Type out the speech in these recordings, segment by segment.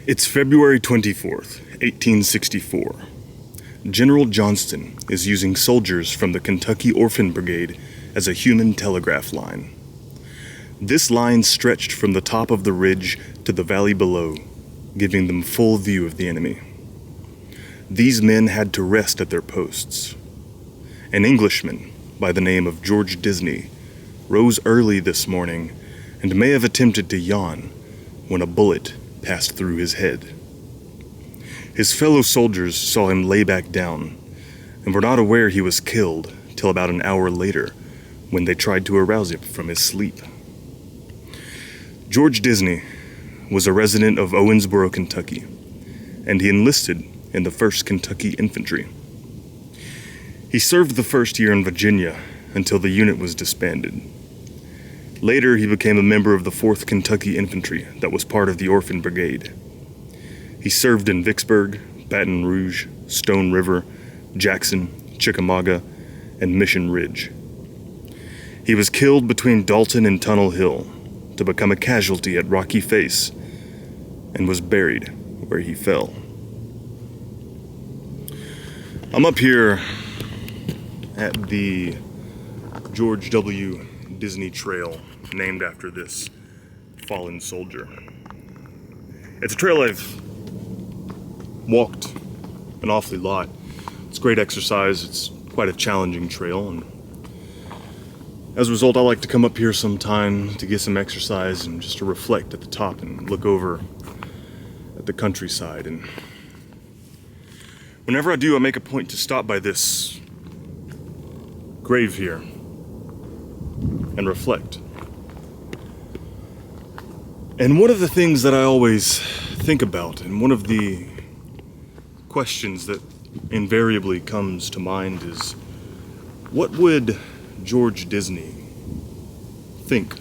It's February 24th, 1864. General Johnston is using soldiers from the Kentucky Orphan Brigade as a human telegraph line. This line stretched from the top of the ridge to the valley below, giving them full view of the enemy. These men had to rest at their posts. An Englishman by the name of George Disney rose early this morning and may have attempted to yawn when a bullet passed through his head. His fellow soldiers saw him lay back down and were not aware he was killed till about an hour later when they tried to arouse him from his sleep. George Disney was a resident of Owensboro, Kentucky, and he enlisted in the 1st Kentucky Infantry. He served the first year in Virginia until the unit was disbanded. Later, he became a member of the 4th Kentucky Infantry that was part of the Orphan Brigade. He served in Vicksburg, Baton Rouge, Stone River, Jackson, Chickamauga, and Mission Ridge. He was killed between Dalton and Tunnel Hill to become a casualty at Rocky Face and was buried where he fell. I'm up here at the George W. Disney Trail, named after this fallen soldier. It's a trail I've walked an awfully lot. It's great exercise. It's quite a challenging trail, and as a result, I like to come up here sometime to get some exercise and just to reflect at the top and look over at the countryside. And whenever I do, I make a point to stop by this grave here and reflect. And one of the things that I always think about, and one of the questions that invariably comes to mind, is what would George Disney think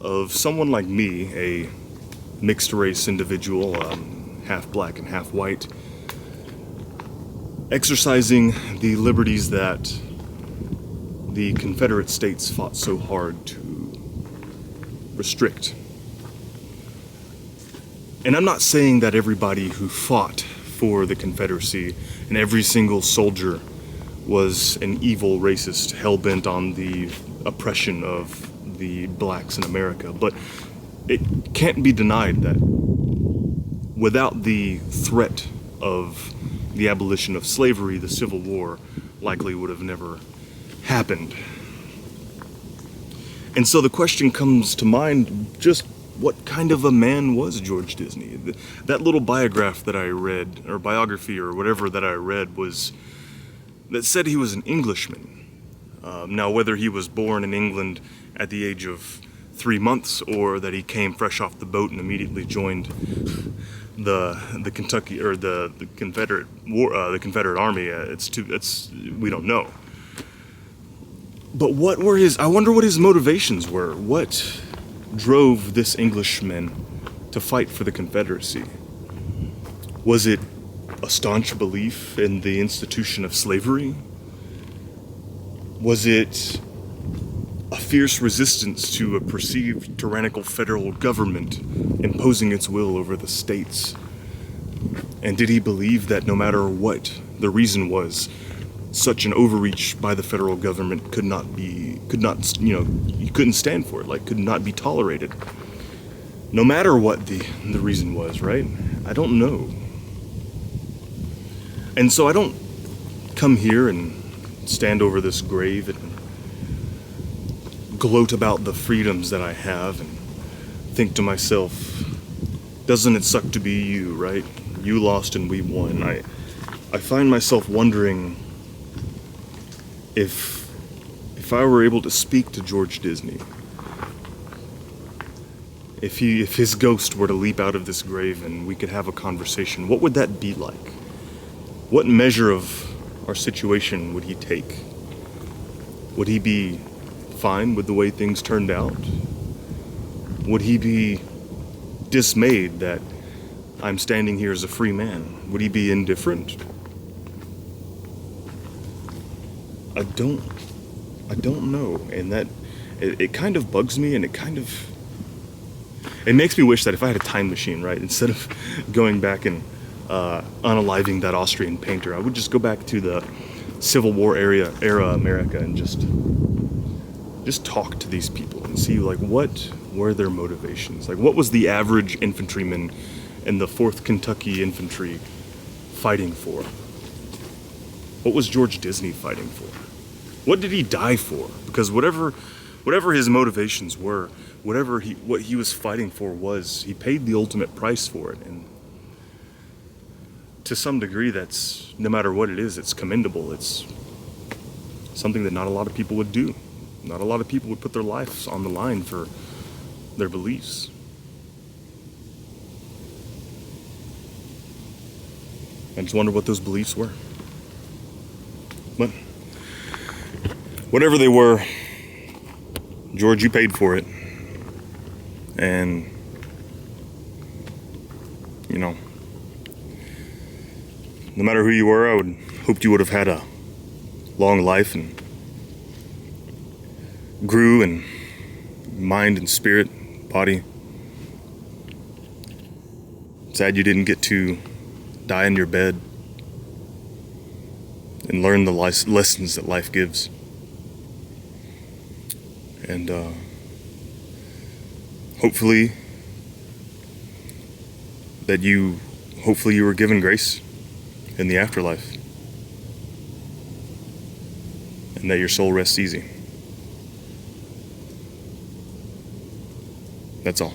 of someone like me, a mixed race individual, half black and half white, exercising the liberties that the Confederate States fought so hard to restrict. And I'm not saying that everybody who fought for the Confederacy and every single soldier was an evil racist hell-bent on the oppression of the blacks in America, but it can't be denied that without the threat of the abolition of slavery, the Civil War likely would have never happened. And so the question comes to mind, just what kind of a man was George Disney? That little biograph that I read, or biography or whatever that I read, that said he was an Englishman. Now, whether he was born in England at the age of 3 months or that he came fresh off the boat and immediately joined the Kentucky or the Confederate war, the Confederate Army, we don't know. But I wonder what his motivations were. What drove this Englishman to fight for the Confederacy? Was it a staunch belief in the institution of slavery? Was it a fierce resistance to a perceived tyrannical federal government imposing its will over the states? And did he believe that no matter what the reason was, such an overreach by the federal government you couldn't stand for it, could not be tolerated? No matter what the reason was, right? I don't know. And so I don't come here and stand over this grave and gloat about the freedoms that I have and think to myself, doesn't it suck to be you, right? You lost and we won. I find myself wondering if I were able to speak to George Disney, if his ghost were to leap out of this grave and we could have a conversation, what would that be like? What measure of our situation would he take? Would he be fine with the way things turned out? Would he be dismayed that I'm standing here as a free man? Would he be indifferent? I don't know, and that it kind of bugs me, and It makes me wish that if I had a time machine, right, instead of going back and unaliving that Austrian painter, I would just go back to the Civil War era America and just talk to these people and see, like, what were their motivations? Like, what was the average infantryman in the 4th Kentucky Infantry fighting for? What was George Disney fighting for? What did he die for? Because whatever his motivations were, what he was fighting for was, he paid the ultimate price for it. And to some degree, that's, no matter what it is, it's commendable. It's something that not a lot of people would do. Not a lot of people would put their lives on the line for their beliefs. I just wonder what those beliefs were. But whatever they were, George, you paid for it. And, you know, no matter who you were, I would hoped you would have had a long life and grew in mind and spirit, body. Sad you didn't get to die in your bed and learn the lessons that life gives. And hopefully you were given grace in the afterlife, and that your soul rests easy. That's all.